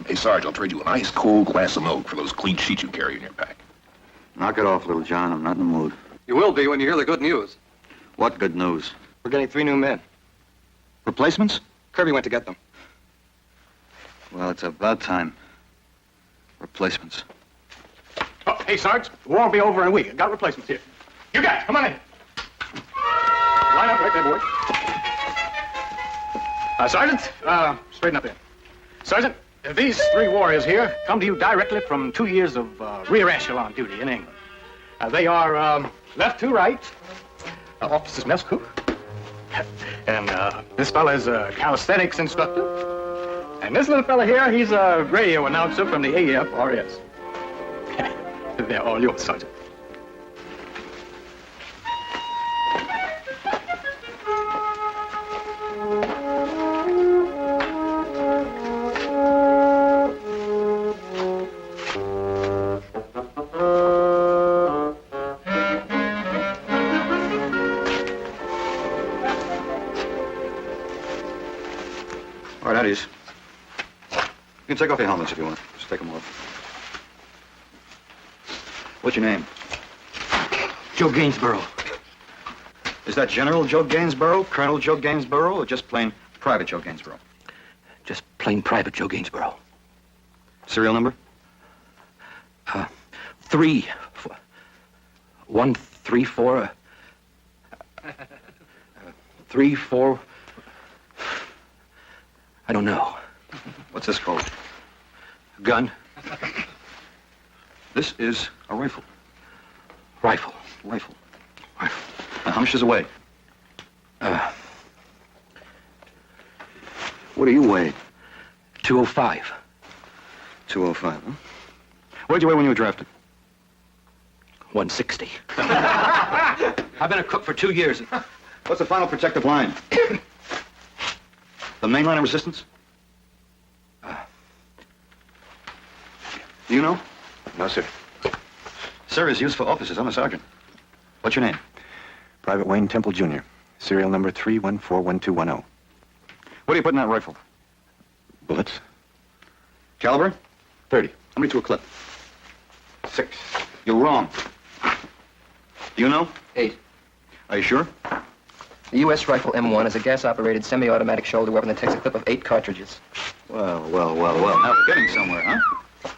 Hey, Sarge, I'll trade you an ice cold glass of milk for those clean sheets you carry in your pack. Knock it off, little John. I'm not in the mood. You will be when you hear the good news. What good news? We're getting 3 new men. Replacements? Kirby went to get them. Well, it's about time. Replacements. Oh, hey, Sarge, the war will be over in a week. I got replacements here. You guys, come on in. Line up right there, boys. Sergeant, straighten up here. Sergeant, these 3 warriors here come to you directly from 2 years of rear echelon duty in England. They are left to right, officer's mess cook. And this fella is a calisthenics instructor. And this little fella here, he's a radio announcer from the AFRS. They're all yours, Sergeant. All right, at ease. You can take off your helmets if you want. Just take them off. What's your name? Joe Gainsborough. Is that General Joe Gainsborough, Colonel Joe Gainsborough, or just plain Private Joe Gainsborough? Just plain Private Joe Gainsborough. Serial number? 3, 1, 3, 4, 3, 4. I don't know. What's this called? A gun? This is a rifle. Rifle. Rifle. Rifle. Now, how much does it weigh? What do you weigh? 205. 205, huh? What did you weigh when you were drafted? 160. I've been a cook for 2 years. What's the final protective line? The main line of resistance? Do you know? No, sir. Sir is used for officers. I'm a sergeant. What's your name? Private Wayne Temple, Jr. Serial number 3141210. What do you put in that rifle? Bullets? Caliber? 30. How many to a clip? 6. You're wrong. Do you know? 8. Are you sure? The U.S. rifle M1 is a gas-operated semi-automatic shoulder weapon that takes a clip of 8 cartridges. Well. Now we're getting somewhere, huh?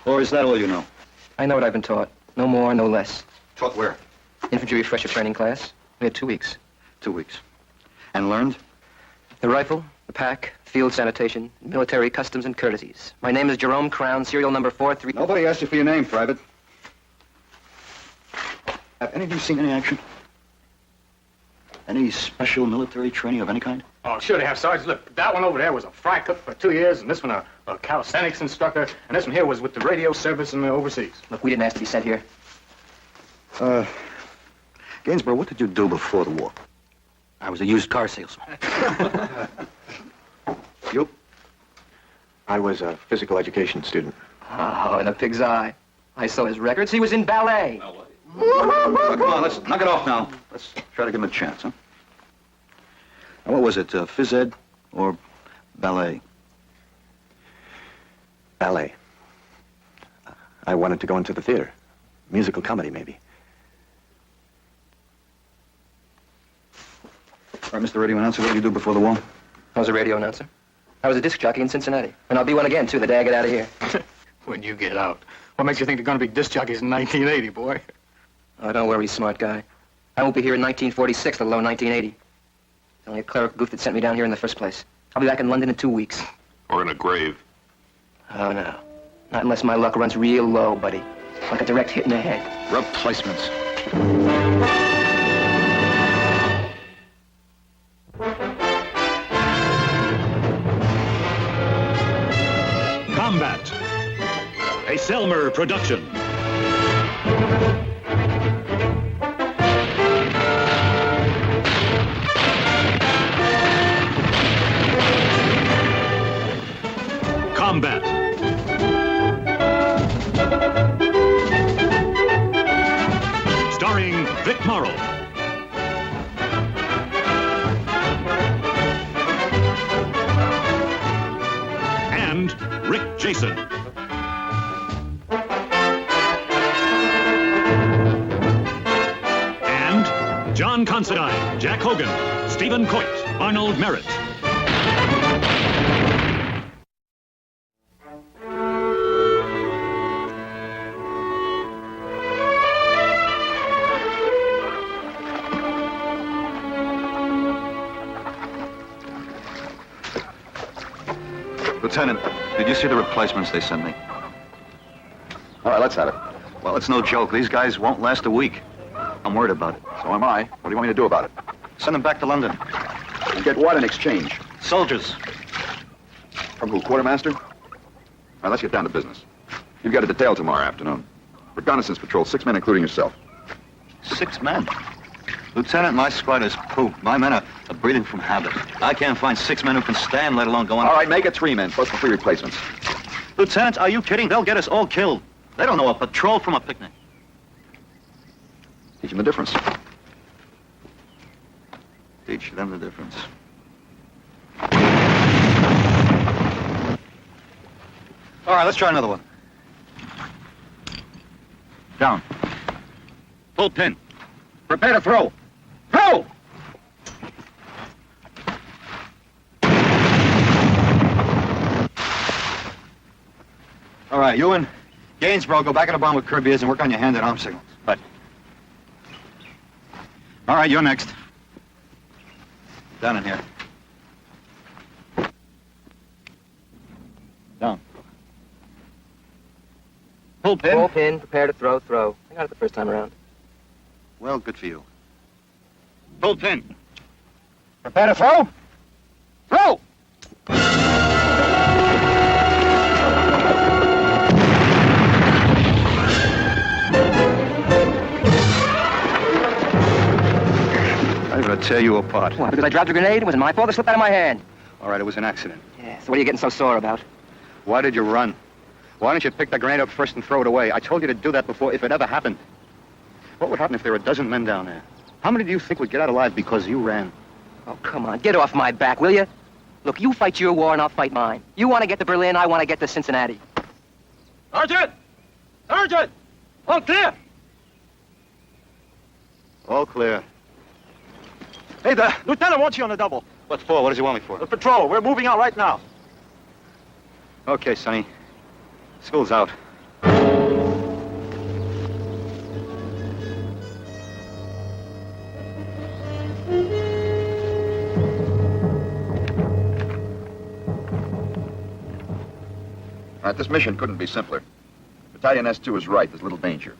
Or is that all you know? I know what I've been taught. No more, no less. Taught where? Infantry refresher training class. We had 2 weeks. 2 weeks. And learned? The rifle, the pack, field sanitation, military customs and courtesies. My name is Jerome Crown, serial number 43... Nobody asked you for your name, Private. Have any of you seen any action? Any special military training of any kind? Oh, sure they have, Sarge. Look, that one over there was a fry cook for 2 years, and this one a calisthenics instructor, and this one here was with the radio service in the overseas. Look, we didn't ask to be sent here. Gainsborough, what did you do before the war? I was a used car salesman. You? I was a physical education student. Oh, in a pig's eye. I saw his records. He was in ballet. Oh, come on, let's knock it off now. Let's try to give him a chance, huh? Now, what was it, phys ed or ballet? Ballet. I wanted to go into the theater. Musical comedy, maybe. All right, Mr. Radio Announcer, what did you do before the war? I was a radio announcer. I was a disc jockey in Cincinnati. And I'll be one again, too, the day I get out of here. When you get out. What makes you think they're going to be disc jockeys in 1980, boy? Oh, don't worry, smart guy. I won't be here in 1946, let alone 1980. It's only a clerical goof that sent me down here in the first place. I'll be back in London in 2 weeks. Or in a grave. Oh, no. Not unless my luck runs real low, buddy. Like a direct hit in the head. Replacements. Combat, a Selmer production. Combat. Starring Vic Morrow. And Rick Jason. Considine, Jack Hogan, Stephen Coit, Arnold Merritt. Lieutenant, did you see the replacements they sent me? All right, let's have it. Well, it's no joke. These guys won't last a week. I'm worried about it. So am I. What do you want me to do about it? Send them back to London. And get what in exchange? Soldiers. From who, quartermaster? All right, let's get down to business. You've got a detail tomorrow afternoon. Reconnaissance patrol, 6 men, including yourself. 6 men. Lieutenant, my squad is poop. My men are breathing from habit. I can't find 6 men who can stand, let alone go on. All right, make it 3 men, plus the 3 replacements. Lieutenant, are you kidding? They'll get us all killed. They don't know a patrol from a picnic. Teach them the difference. Teach them the difference. All right, let's try another one. Down. Full pin. Prepare to throw. Throw! All right, you and Gainsborough go back in the barn with Kirby's and work on your hand and arm signals. Right. All right, you're next. Down in here. Down. Full pin. Full pin, prepare to throw, throw. I got it the first time around. Well, good for you. Full pin. Prepare to throw. Throw! I'm going to tear you apart. What, because I dropped a grenade? Was it my fault? It slipped out of my hand. All right, it was an accident. Yeah, so what are you getting so sore about? Why did you run? Why didn't you pick the grenade up first and throw it away? I told you to do that before, if it ever happened. What would happen if there were a dozen men down there? How many do you think would get out alive because you ran? Oh, come on. Get off my back, will you? Look, you fight your war and I'll fight mine. You want to get to Berlin, I want to get to Cincinnati. Sergeant! Sergeant! All clear! All clear. Hey, the lieutenant wants you on the double. What for? What does he want me for? The patrol. We're moving out right now. Okay, Sonny. School's out. All right, this mission couldn't be simpler. Battalion S2 is right. There's little danger.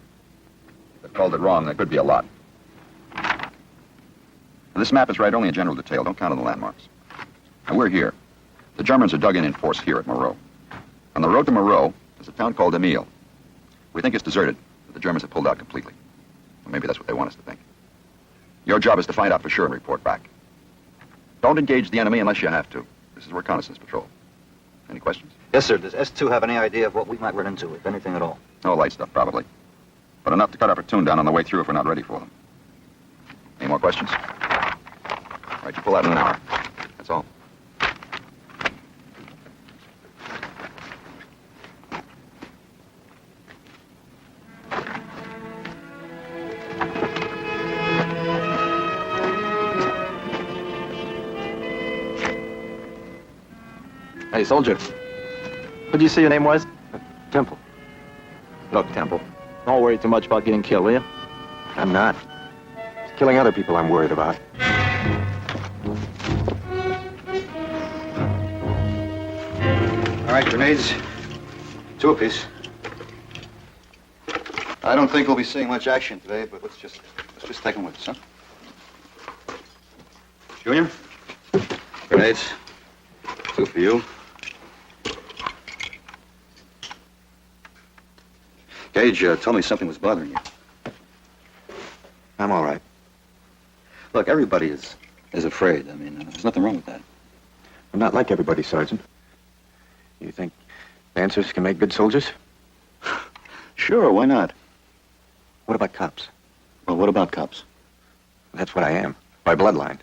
They've called it wrong. There could be a lot. Now, this map is right only in general detail. Don't count on the landmarks. Now, we're here. The Germans are dug in force here at Moreau. On the road to Moreau, there's a town called Emile. We think it's deserted, but the Germans have pulled out completely. Well, maybe that's what they want us to think. Your job is to find out for sure and report back. Don't engage the enemy unless you have to. This is reconnaissance patrol. Any questions? Yes, sir. Does S2 have any idea of what we might run into, if anything at all? No light stuff, probably. But enough to cut our platoon down on the way through if we're not ready for them. Any more questions? All right, you pull out in an hour. That's all. Hey, soldier. What did you say your name was? Temple. Look, Temple, don't worry too much about getting killed, will you? I'm not. It's killing other people I'm worried about. All right, grenades. 2 apiece. I don't think we'll be seeing much action today, but let's just take them with us, huh? Junior? Grenades. 2 for you. Gage told me something was bothering you. I'm all right. Look, everybody is afraid. I mean, there's nothing wrong with that. I'm not like everybody, Sergeant. You think dancers can make good soldiers? Sure, why not? What about cops? Well, what about cops? That's what I am, by bloodline.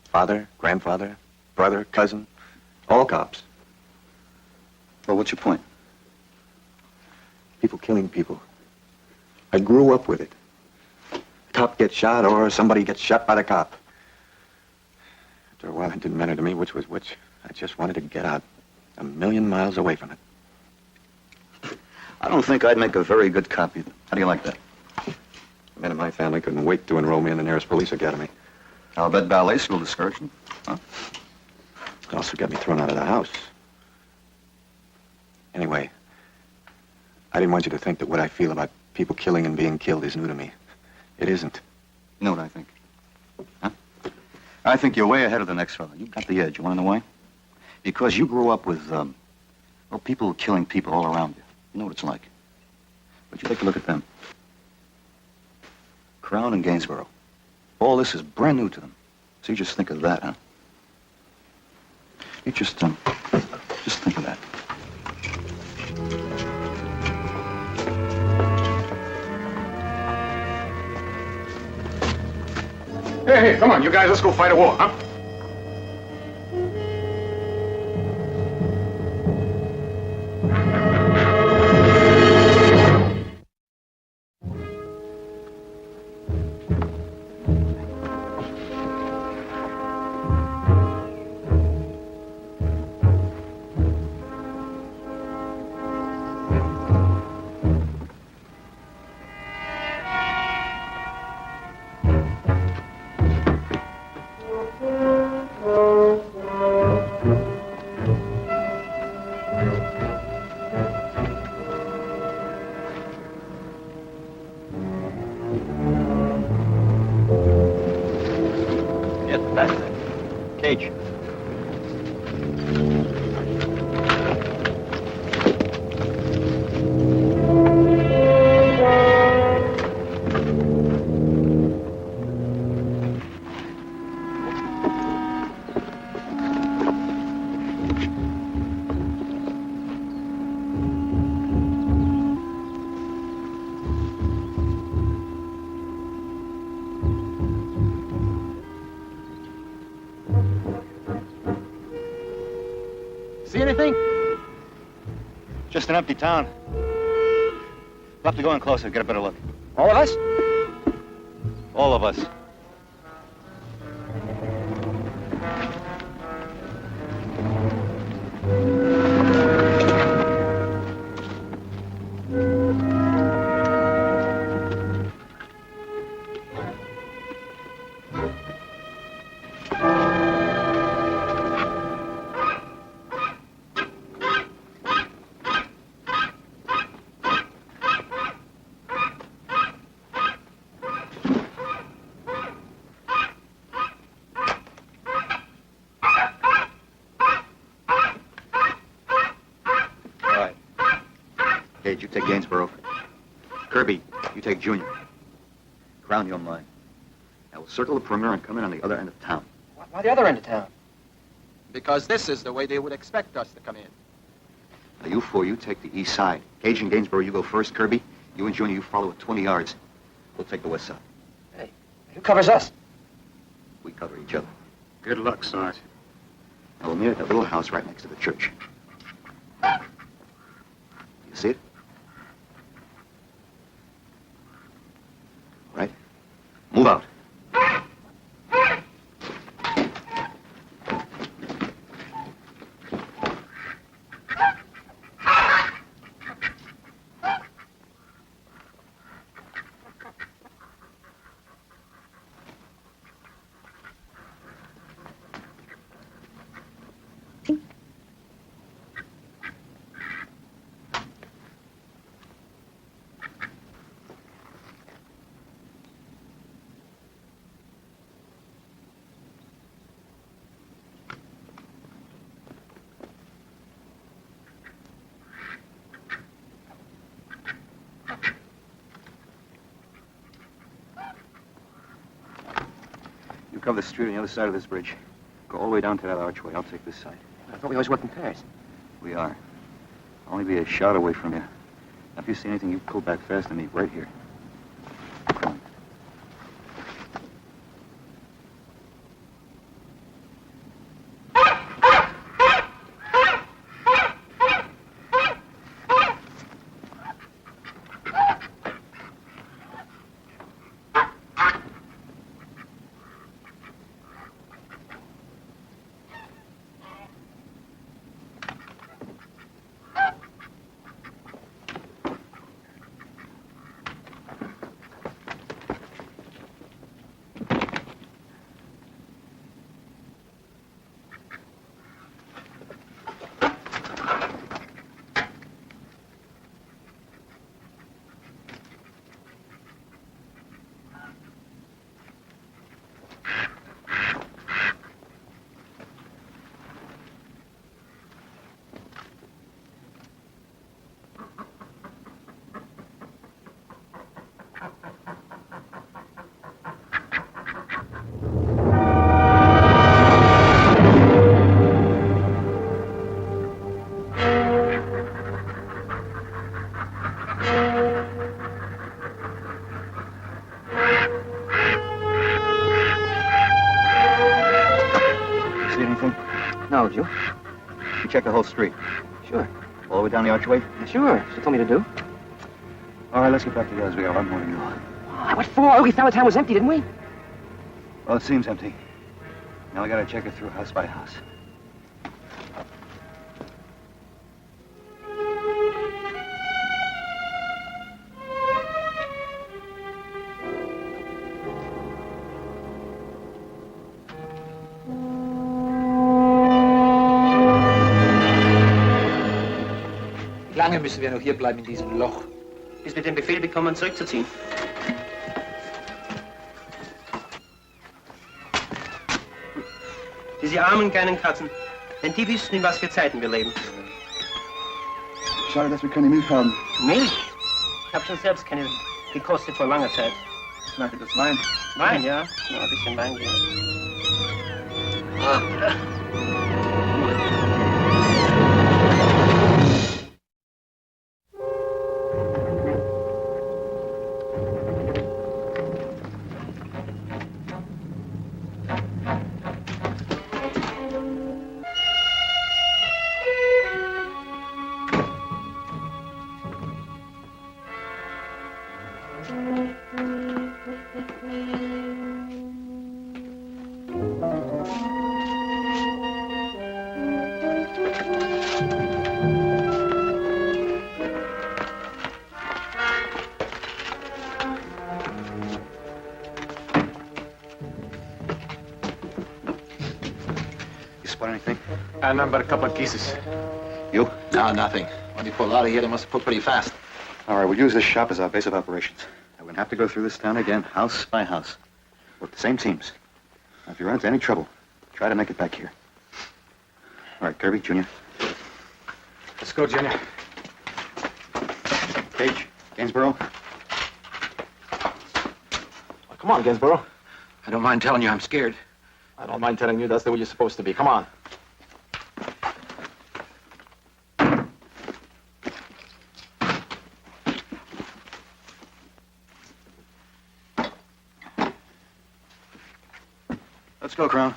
Father, grandfather, brother, cousin, all cops. Well, what's your point? People killing people. I grew up with it. cop gets shot or somebody gets shot by the cop. After a while, it didn't matter to me which was which. I just wanted to get out, 1,000,000 miles away from it. I don't think I'd make a very good cop either. How do you like that? The men in my family couldn't wait to enroll me in the nearest police academy. I'll bet ballet school discouraged them. Huh? It also got me thrown out of the house. Anyway, I didn't want you to think that what I feel about people killing and being killed is new to me. It isn't. You know what I think? Huh? I think you're way ahead of the next fella. You've got the edge. You want to know why? Because you grew up with, people killing people all around you. You know what it's like. But you take a look at them. Crown and Gainsborough. All this is brand new to them. So you just think of that, huh? You just think of that. Hey, come on, you guys, let's go fight a war, huh? Cage. See anything? Just an empty town. We'll have to go in closer, get a better look. All of us? All of us. Gage, you take Gainsborough. Kirby, you take Junior. Crown, you're mine. Now we'll circle the perimeter and come in on the other end of town. Why the other end of town? Because this is the way they would expect us to come in. Now you four, you take the east side. Gage and Gainsborough, you go first. Kirby, you and Junior, you follow at 20 yards. We'll take the west side. Hey, who covers us? We cover each other. Good luck, Sarge. Now we'll meet at that little house right next to the church. You see it? Right? Move out. Cover the street on the other side of this bridge. Go all the way down to that archway. I'll take this side. I thought we always worked in pairs. We are. I'll only be a shot away from you. Now, if you see anything, you pull back fast and meet right here. Come on. of you. You check the whole street. Sure. All the way down the archway? Sure. That's what you told me to do. All right, let's get back to the others. We got a lot more to do. What for? We found the town was empty, didn't we? Well, it seems empty. Now we gotta check it through house by house. Wie lange müssen wir noch hier bleiben in diesem Loch? Bis wir den Befehl bekommen, zurückzuziehen. Diese armen kleinen Katzen. Denn die wissen, in was für Zeiten wir leben. Schade, dass wir keine Milch haben. Milch? Ich habe schon selbst keine gekostet vor langer Zeit. Schmeckt das Wein? Wein, ja. Ja, ein bisschen Wein geben. Spot anything? None but a couple of cases. You? No, nothing. When you pulled out of here, they must have pulled pretty fast. All right, we'll use this shop as our base of operations. And we're gonna have to go through this town again, house by house. Work the same teams. Now, if you run into any trouble, try to make it back here. All right, Kirby, Junior. Let's go, Junior. Page, Gainsborough. Oh, come on, Gainsborough. I don't mind telling you I'm scared. I don't mind telling you that's the way you're supposed to be. Come on. Let's go, Crown.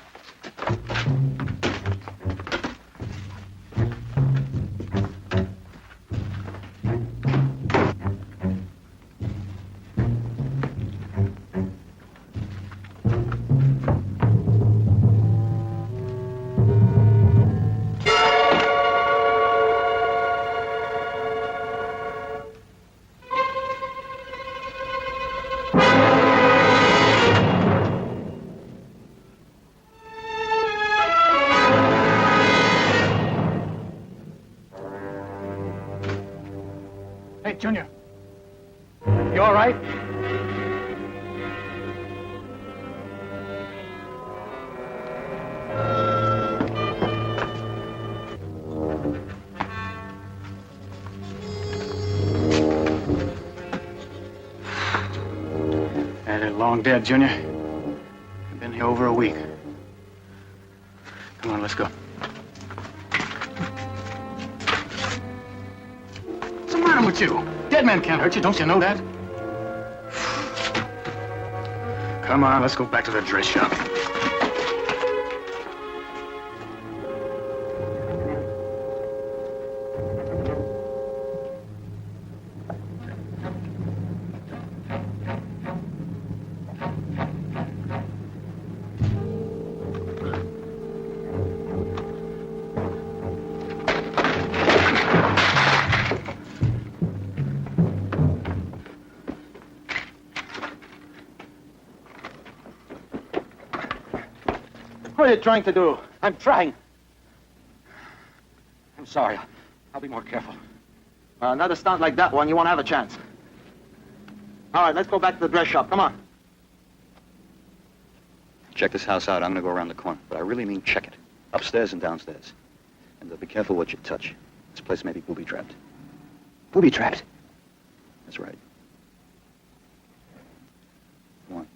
Hey, Junior. You all right? They're long dead, Junior. I've been here over a week. Come on, let's go. What's the matter with you? Dead men can't hurt you, don't you know that? Come on, let's go back to the dress shop. What are you trying to do? I'm trying. I'm sorry. I'll be more careful. Another stunt like that one, you won't have a chance. All right, let's go back to the dress shop. Come on. Check this house out. I'm gonna go around the corner. But I really mean check it. Upstairs and downstairs. And be careful what you touch. This place may be booby-trapped. Booby-trapped? That's right. Come on.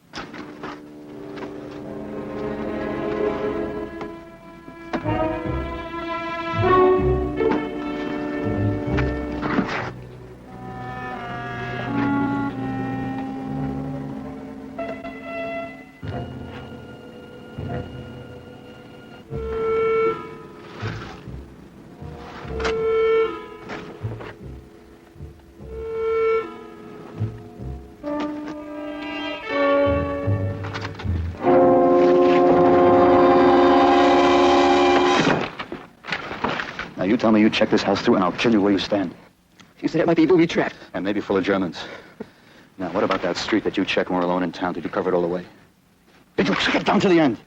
Now, you tell me you check this house through, and I'll kill you where you stand. You said it might be booby-trapped. And maybe full of Germans. Now, what about that street that you checked when we were alone in town? Did you cover it all the way? Did you check it down to the end?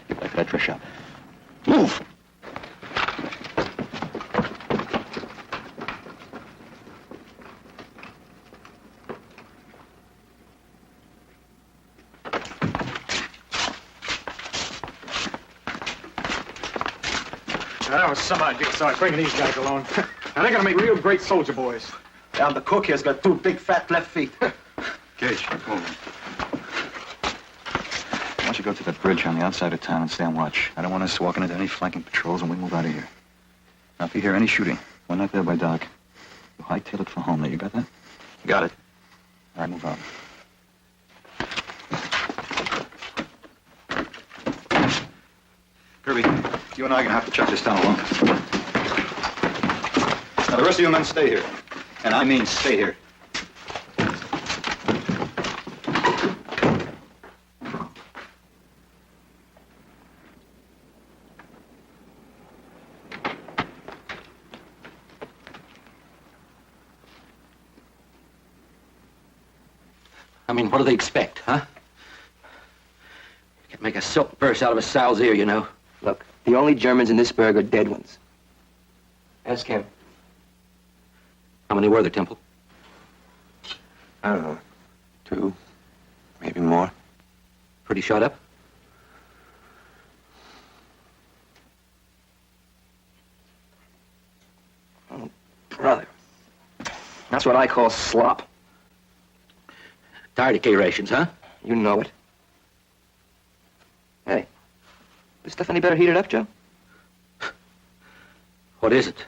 Get back to that dress shop. Move! That was some idea, Sarge, bringing these guys along. Now, they're gonna make real great soldier boys. And the cook here's got 2 big fat left feet. Gage, let's move. Why don't you go to that bridge on the outside of town and stay on watch? I don't want us walking into any flanking patrols when we move out of here. Now, if you hear any shooting, we're not there by dark. You'll hightail it for home. Now, you got that? Got it. All right, move out. Kirby, you and I are gonna have to check this town alone. Now, the rest of you men stay here. And I mean stay here. I mean, what do they expect, huh? You can make a silk purse out of a sow's ear, you know. Look, the only Germans in this burg are dead ones. Ask him. How many were there, Temple? I don't know. 2, maybe more. Pretty shot up? Oh, brother. That's what I call slop. Tired of K rations, huh? You know it. Hey, this stuff any better heated up, Joe? What is it?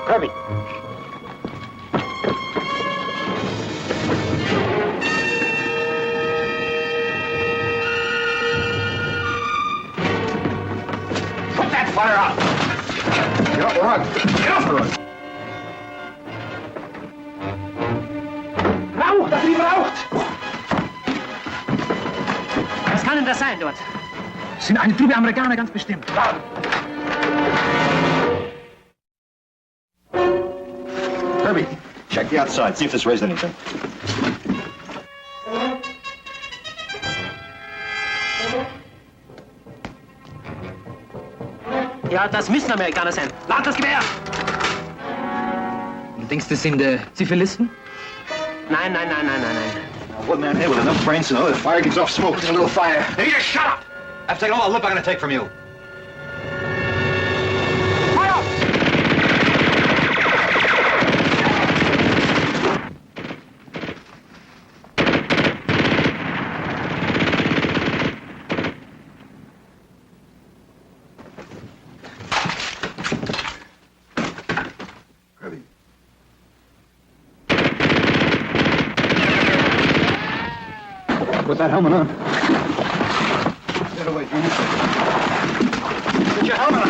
Kirby. Put that fire out. Get off the rug. Get off the rug. Rauch, das Lied raucht. Was kann denn das sein dort? Es sind eine Truppe Amerikaner, ganz bestimmt. Kirby, check the outside. See if this raised anything. Ja, das müssen Amerikaner sein. Lad das Gewehr! Du denkst, das sind Zivilisten? Nein, nein, nein, nein, nein, nein. Now, one man here with enough brains to know that fire gives off smoke. There's a little fire. Now, you just shut up! I've taken all the lip I'm gonna take from you. Put that helmet on. Get away, Junior. Put your helmet on.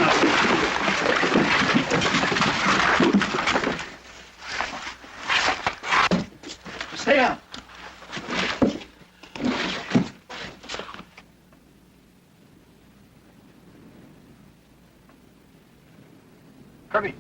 Stay down. Kirby.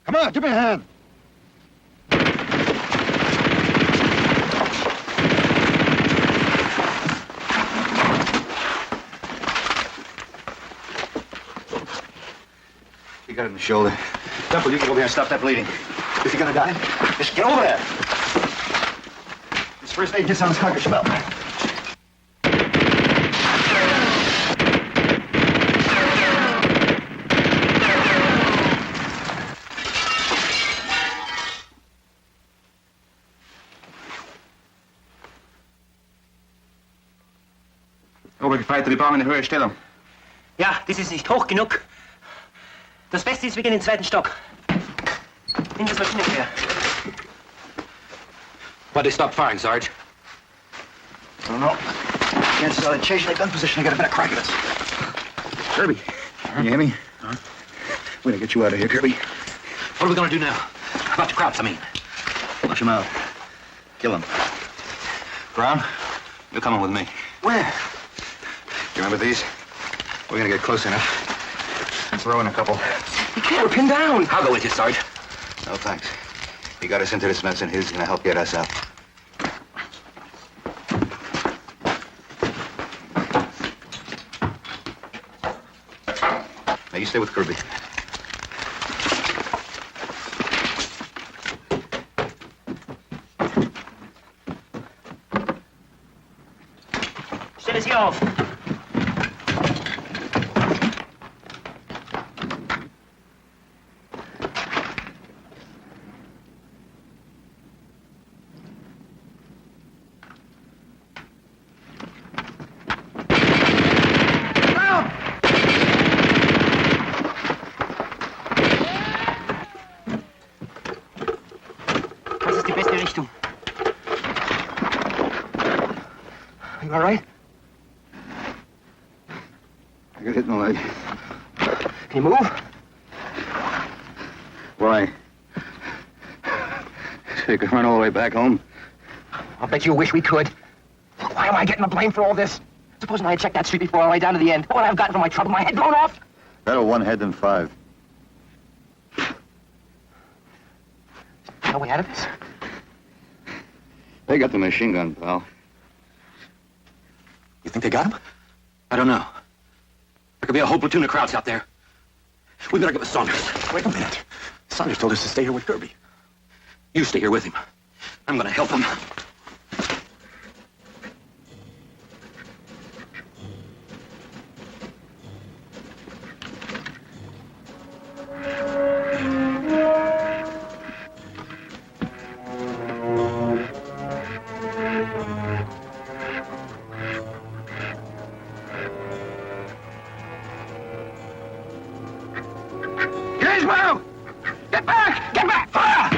Come on, give me a hand. got it in the shoulder. Temple, you can go over here and stop that bleeding. If you're gonna die, just get over there. This first aid gets on his cartridge belt. Obergefreiter, die brauchen eine höhere Stellung. Ja, das ist nicht hoch genug. Das Beste ist, wir gehen in den zweiten Stock. Nimm das Maschinengewehr. Why'd they stop firing, Sarge? I don't know. Chances are they changed their gun position to get a better crack at us. Kirby, can you hear me? Huh? We're gonna get you out of here, Kirby. What are we gonna do now? About the Krauts, I mean. Flush them out. Kill them. Brown, you're coming with me. Where? You remember these? We're gonna get close enough and throw in a couple. You can't, we're pinned down. I'll go with you, Sarge. No, thanks. He got us into this mess, and he's gonna help get us out. Now, you stay with Kirby. Stelle sie auf. Das ist die beste Richtung. You all right? I got hit in the leg. Can you move? Why? So you could run all the way back home? I'll bet you wish we could. Why am I getting the blame for all this? Supposing I had checked that street before I lay down to the end. What would I have gotten for my trouble? My head blown off? Better one head than five. No way out of this? They got the machine gun, pal. You think they got him? I don't know. There could be a whole platoon of Krauts out there. We better get with Saunders. Wait a minute. Saunders told us to stay here with Kirby. You stay here with him. I'm gonna help him. Gizmo! Get back! Get back! Fire!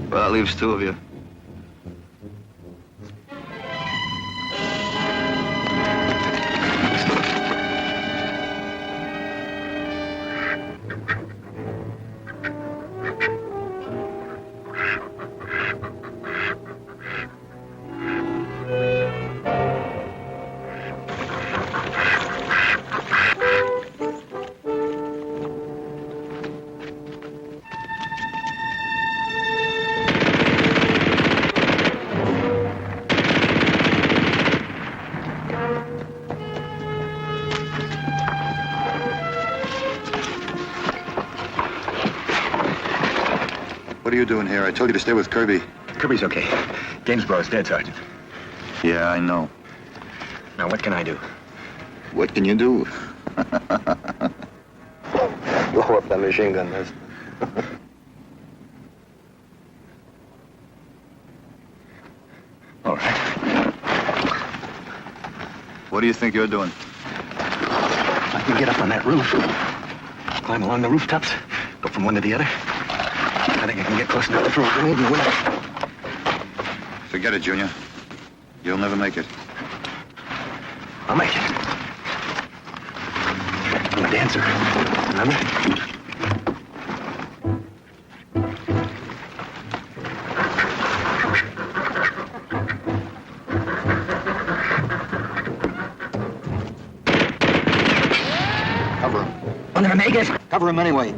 Well, that leaves two of you. What are you doing here? I told you to stay with Kirby. Kirby's okay. Gainsborough's dead, Sergeant. Yeah, I know. Now, what can I do? What can you do? Blow up that machine gun nest. All right. What do you think you're doing? I can get up on that roof, climb along the rooftops, go from one to the other. I think I can get close enough to throw a grenade in the window. Forget it, Junior. You'll never make it. I'll make it. I'm a dancer. Remember? Cover him. I'll never make it. Cover him anyway.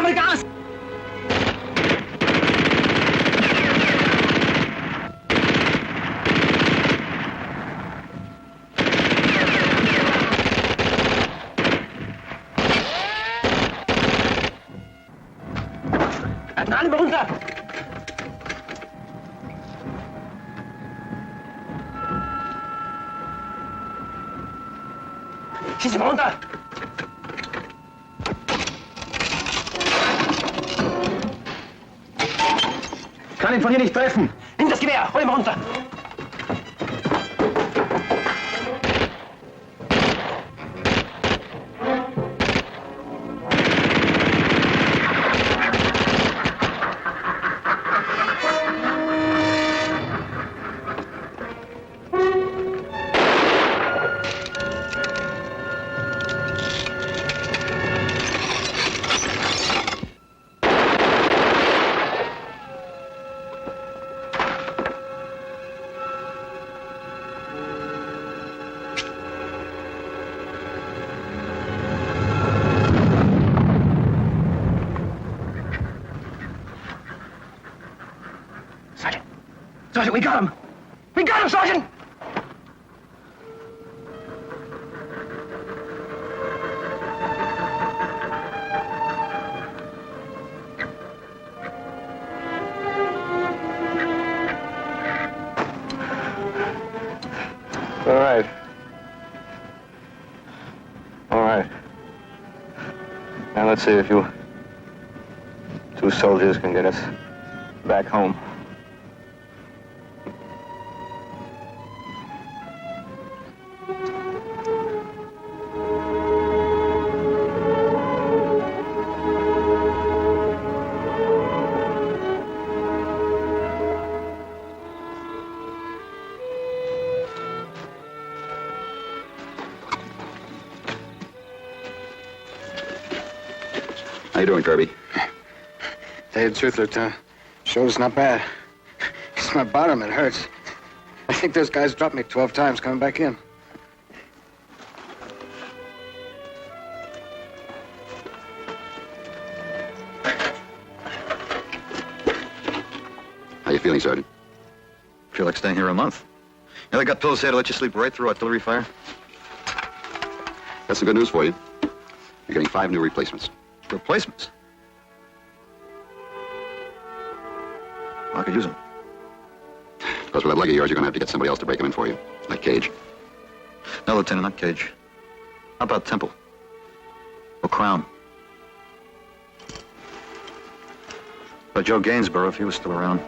Dame gas! Alle mal runter! Schieß mal runter! Ich kann ihn von hier nicht treffen. Nimm das Gewehr, hol ihn mal runter! Sergeant, we got him! We got him, Sergeant! All right. All right. Now let's see if you two soldiers can get us back home. How you doing, Kirby? Tell you the truth, Lieutenant. Shoulder's not bad. It's my bottom, it hurts. I think those guys dropped me 12 times coming back in. How you feeling, Sergeant? Feel like staying here a month. You know, they got pills here to let you sleep right through artillery fire. Got some good news for you. You're getting 5 new replacements. Replacements. I could use them. Of course, with that leg of yours, you're going to have to get somebody else to break them in for you. Like Cage. No, Lieutenant, not Cage. How about Temple? Or Crown? Or Joe Gainsborough, if he was still around.